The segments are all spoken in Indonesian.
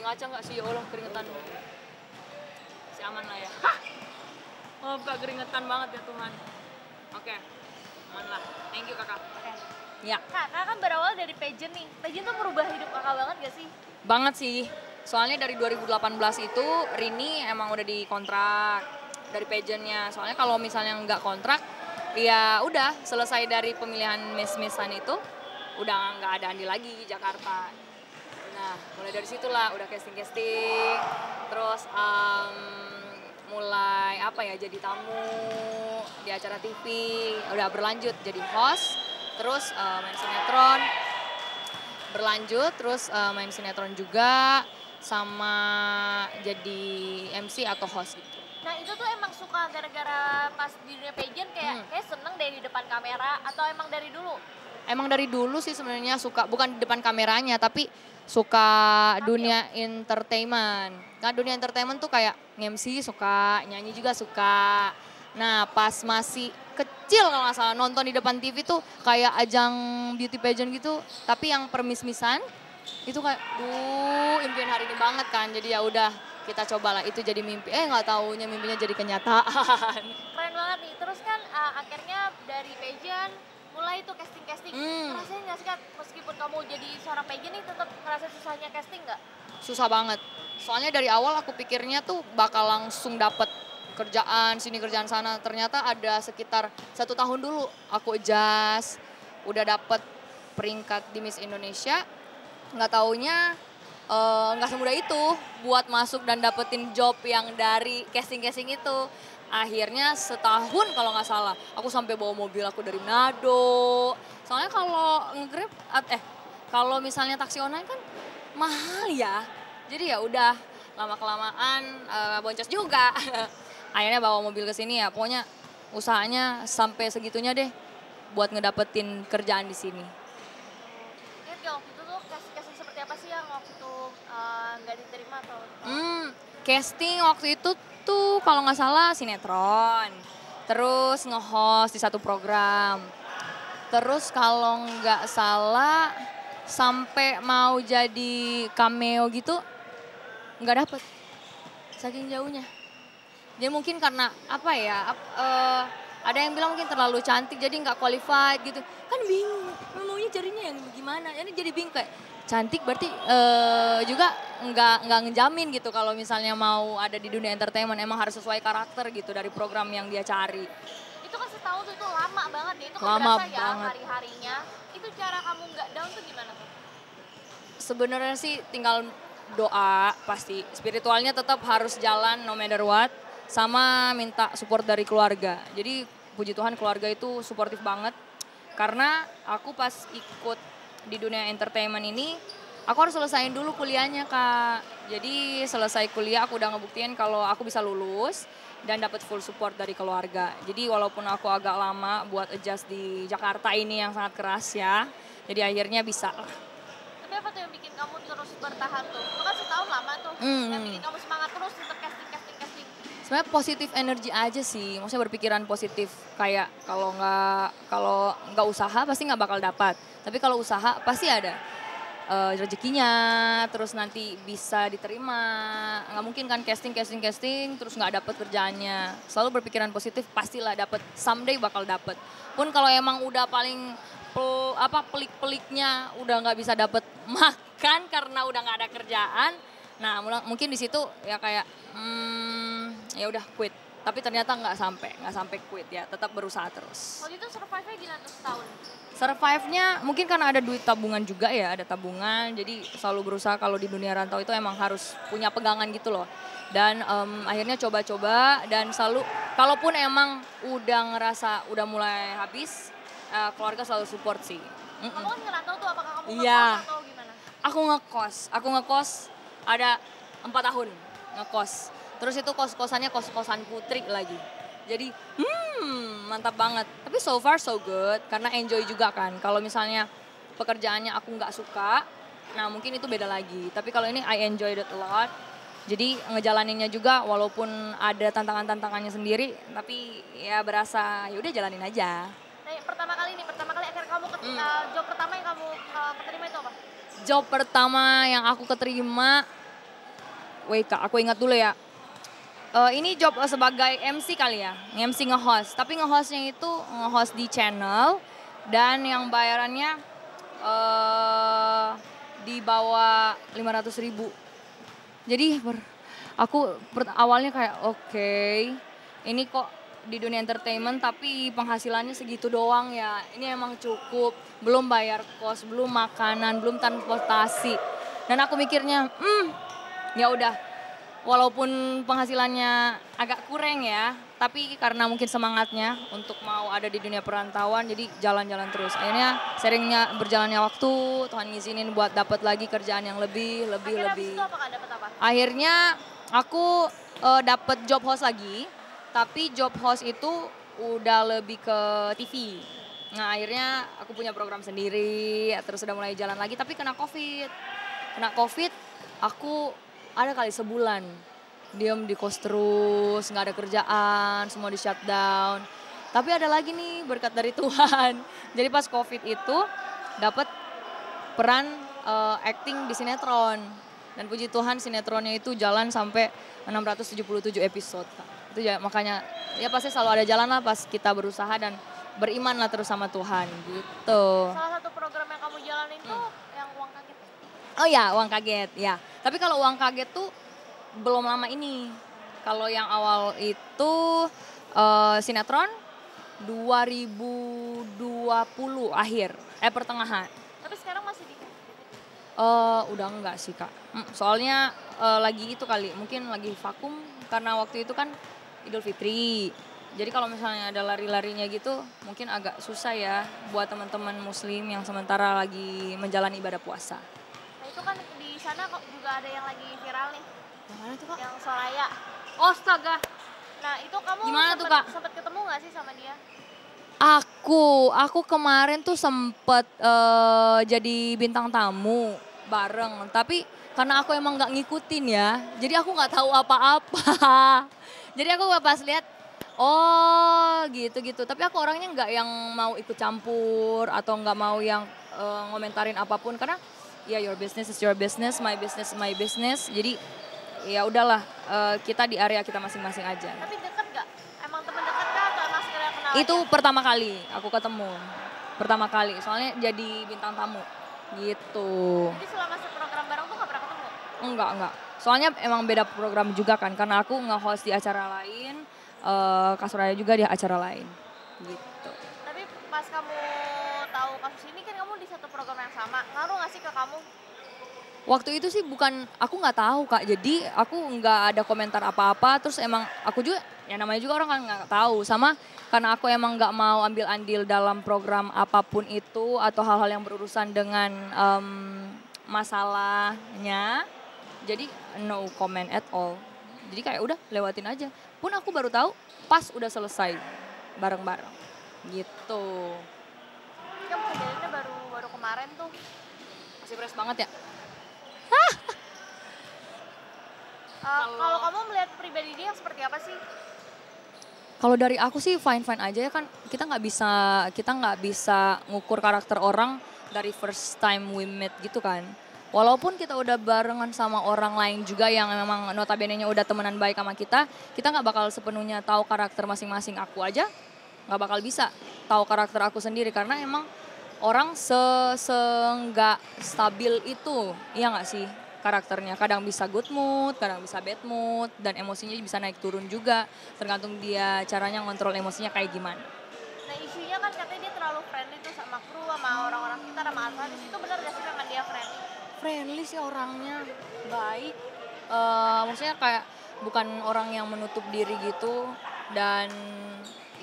ngaca nggak sih? Ya Allah, keringetan. Si aman lah ya. Oh, gak keringetan banget ya Tuhan. Oke, aman lah. Thank you kakak. Oke. Ya. Kakak kan berawal dari pageant nih. Pageant tuh merubah hidup kakak banget gak sih? Banget sih. Soalnya dari 2018 itu Rini emang udah dikontrak dari pageantnya. Soalnya kalau misalnya nggak kontrak, ya udah selesai dari pemilihan Miss-Missan itu, udah nggak ada Andi lagi di Jakarta. Nah, mulai dari situlah udah casting-casting, terus mulai apa ya, jadi tamu di acara TV, udah berlanjut jadi host, terus main sinetron, berlanjut terus main sinetron juga, sama jadi MC atau host gitu. Nah itu tuh emang suka gara-gara pas di dunia pageant kayak seneng deh di depan kamera atau emang dari dulu? Emang dari dulu sih sebenarnya suka, bukan di depan kameranya tapi suka dunia entertainment. Kan dunia entertainment tuh kayak MC suka, nyanyi juga suka. Nah pas masih kecil kalau nggak salah nonton di depan TV tuh kayak ajang beauty pageant gitu, tapi yang permis-misan itu kayak impian hari ini banget kan. Jadi ya udah kita cobalah, itu jadi mimpi. Nggak taunya mimpinya jadi kenyataan. Keren banget nih. Terus kan akhirnya dari pageant mulai tuh casting-casting. Ngerasain nggak sih Kak, meskipun kamu jadi seorang pageant nih tetap ngerasa susahnya casting nggak? Susah banget. Soalnya dari awal aku pikirnya tuh bakal langsung dapet kerjaan sini kerjaan sana. Ternyata ada sekitar 1 tahun dulu aku adjust, udah dapet peringkat di Miss Indonesia. Nggak taunya nggak semudah itu buat masuk dan dapetin job yang dari casting-casting itu. Akhirnya setahun kalau nggak salah, aku sampai bawa mobil aku dari Manado. Soalnya kalau nge-Grab, kalau misalnya taksi online kan mahal ya. Jadi ya udah lama-kelamaan boncos juga. Akhirnya bawa mobil ke sini ya, pokoknya usahanya sampai segitunya deh buat ngedapetin kerjaan di sini. Ingat gak waktu itu tuh casting seperti apa sih yang waktu itu nggak diterima atau? Casting waktu itu tuh kalau nggak salah sinetron, terus nge-host di satu program, terus kalau nggak salah sampai mau jadi cameo gitu nggak dapet, saking jauhnya. Jadi mungkin karena apa ya, ada yang bilang mungkin terlalu cantik jadi nggak qualified gitu. Kan bingung, maunya jarinya yang gimana, jadi bingung kayak cantik berarti juga nggak ngejamin gitu kalau misalnya mau ada di dunia entertainment, emang harus sesuai karakter gitu dari program yang dia cari. Itu kan setahun tuh itu lama banget ya, itu kan Lama berasa ya banget. hari-harinya. Itu cara kamu nggak down tuh gimana tuh? Sebenarnya sih tinggal doa, pasti spiritualnya tetap harus jalan no matter what, sama minta support dari keluarga. Jadi puji Tuhan keluarga itu suportif banget, karena aku pas ikut di dunia entertainment ini, aku harus selesaiin dulu kuliahnya Kak. Jadi selesai kuliah aku udah ngebuktiin kalau aku bisa lulus dan dapat full support dari keluarga. Jadi walaupun aku agak lama buat adjust di Jakarta ini yang sangat keras ya, jadi akhirnya bisa lah. Tapi apa tuh yang bikin kamu terus bertahan tuh? Itu kan setahun lama tuh, yang bikin kamu semangat terus untuk casting. Sebenarnya positif energi aja sih, maksudnya berpikiran positif, kayak kalau nggak usaha pasti nggak bakal dapat, tapi kalau usaha pasti ada rezekinya, terus nanti bisa diterima. Nggak mungkin kan casting terus nggak dapet kerjaannya. Selalu berpikiran positif, pastilah dapet, someday bakal dapet. Pun kalau emang udah paling pelik-peliknya udah nggak bisa dapet makan karena udah nggak ada kerjaan, nah mungkin di situ ya kayak ya udah quit. Tapi ternyata nggak sampai quit ya, tetap berusaha terus. Waktu itu survive-nya gimana tuh setahun? Survive-nya mungkin karena ada duit tabungan juga ya, ada tabungan. Jadi selalu berusaha, kalau di dunia rantau itu emang harus punya pegangan gitu loh. Dan akhirnya coba-coba dan selalu, kalaupun emang udah ngerasa udah mulai habis, keluarga selalu support sih. Kamu kan ngerantau tuh, apakah kamu Iya. ngekos atau gimana? Aku ngekos ada 4 tahun ngekos. Terus itu kos-kosannya kos-kosan putri lagi. Jadi mantap banget. Tapi so far so good karena enjoy juga kan. Kalau misalnya pekerjaannya aku nggak suka, nah mungkin itu beda lagi. Tapi kalau ini I enjoyed it a lot. Jadi ngejalaninnya juga walaupun ada tantangan-tantangannya sendiri, tapi ya berasa ya udah jalanin aja. Nah, pertama kali akhirnya kamu job pertama yang kamu keterima itu apa? Job pertama yang aku keterima wait Kak, aku ingat dulu ya. Ini job sebagai MC kali ya, MC nge-host. Tapi nge-hostnya itu nge-host di channel dan yang bayarannya di bawah 500.000. Jadi awalnya kayak oke, ini kok di dunia entertainment tapi penghasilannya segitu doang ya. Ini emang cukup, belum bayar kos, belum makanan, belum transportasi. Dan aku mikirnya, ya udah. Walaupun penghasilannya agak kurang ya, tapi karena mungkin semangatnya untuk mau ada di dunia perantauan, jadi jalan-jalan terus. Akhirnya seringnya berjalannya waktu, Tuhan ngizinin buat dapat lagi kerjaan yang lebih. Akhirnya itu apakah dapat apa? Akhirnya aku dapat job host lagi, tapi job host itu udah lebih ke TV. Nah akhirnya aku punya program sendiri, terus udah mulai jalan lagi, tapi kena COVID. Aku ada kali sebulan diem di kos terus, nggak ada kerjaan, semua di shutdown. Tapi ada lagi nih berkat dari Tuhan. Jadi pas COVID itu dapat peran acting di sinetron. Dan puji Tuhan sinetronnya itu jalan sampai 677 episode. Itu ya, makanya ya pasti selalu ada jalan lah pas kita berusaha dan beriman lah terus sama Tuhan gitu. Salah satu program yang kamu jalanin tuh yang uang kaget. Oh ya, uang kaget ya. Tapi kalau uang kaget tuh belum lama ini. Kalau yang awal itu sinetron 2020 pertengahan. Tapi sekarang masih di Udah enggak sih Kak. Soalnya lagi itu kali, mungkin lagi vakum karena waktu itu kan Idul Fitri. Jadi kalau misalnya ada lari-larinya gitu mungkin agak susah ya buat teman-teman muslim yang sementara lagi menjalani ibadah puasa. Itu kan di sana kok juga ada yang lagi viral nih. Yang mana tuh Kak? Yang Soraya. Oh astaga. Nah itu kamu Gimana tuh Kak? Sempet ketemu gak sih sama dia? Aku kemarin tuh sempet jadi bintang tamu bareng. Tapi karena aku emang gak ngikutin ya, jadi aku gak tahu apa-apa. Jadi aku pas lihat, oh gitu-gitu. Tapi aku orangnya gak yang mau ikut campur atau gak mau yang ngomentarin apapun karena ya your business is your business, my business is my business. Jadi ya udahlah, kita di area kita masing-masing aja. Tapi deket gak? Emang temen deket kah atau emang sekedar kenal Itu aja? pertama kali aku ketemu. Pertama kali, soalnya jadi bintang tamu gitu. Jadi selama seprogram bareng tuh gak pernah ketemu? Enggak. Soalnya emang beda program juga kan, karena aku nge-host di acara lain, Kak Suraya juga di acara lain gitu. Tapi pas kamu tahu kasus ini kan kamu di satu program yang sama, ngaruh gak sih ke kamu? Waktu itu sih aku nggak tahu Kak, jadi aku nggak ada komentar apa-apa, terus emang aku juga, ya namanya juga orang kan nggak tahu, sama karena aku emang nggak mau ambil andil dalam program apapun itu, atau hal-hal yang berurusan dengan masalahnya, jadi no comment at all. Jadi kayak udah lewatin aja, pun aku baru tahu pas udah selesai bareng-bareng gitu. Kamu kejadiannya baru kemarin tuh. Masih fresh banget ya. Kalau kamu melihat pribadi dia seperti apa sih? Kalau dari aku sih fine aja ya kan, kita nggak bisa ngukur karakter orang dari first time we met gitu kan. Walaupun kita udah barengan sama orang lain juga yang memang notabene-nya udah temenan baik sama kita nggak bakal sepenuhnya tahu karakter masing-masing. Aku aja nggak bakal bisa tahu karakter aku sendiri karena emang orang nggak stabil itu, iya nggak sih? Karakternya kadang bisa good mood, kadang bisa bad mood, dan emosinya bisa naik turun juga, tergantung dia caranya ngontrol emosinya kayak gimana. Nah isunya kan katanya dia terlalu friendly tuh sama kru, sama orang-orang sekitar, sama artis. Itu benar gak sih memang dia friendly? Friendly sih orangnya, baik, maksudnya kayak bukan orang yang menutup diri gitu, dan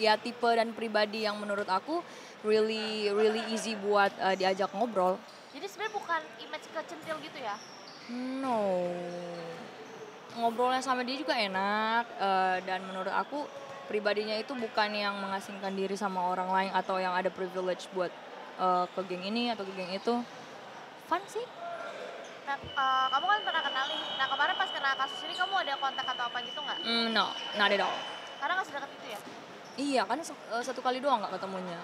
ya tipe dan pribadi yang menurut aku really easy buat diajak ngobrol. Jadi sebenarnya bukan image kecentil gitu ya? No, ngobrolnya sama dia juga enak, dan menurut aku pribadinya itu bukan yang mengasingkan diri sama orang lain atau yang ada privilege buat ke geng ini atau ke geng itu. Fun sih. Nah, kamu kan pernah kenal nih. Nah kemarin pas kena kasus ini kamu ada kontak atau apa gitu nggak? No, not at all. Karena nggak sedekat itu ya? Iya kan satu kali doang nggak ketemunya.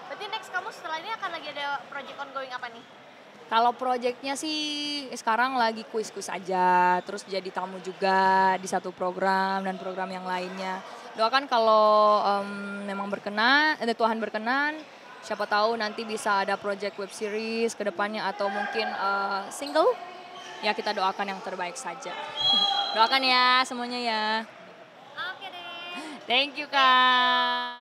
Berarti next kamu setelah ini akan lagi ada project ongoing apa nih? Kalau proyeknya sih sekarang lagi kuis-kuis aja, terus jadi tamu juga di satu program dan program yang lainnya. Doakan kalau memang berkenan, Tuhan berkenan, siapa tahu nanti bisa ada project web series ke depannya atau mungkin single. Ya kita doakan yang terbaik saja. Doakan ya semuanya ya. Oke deh. Thank you Kak.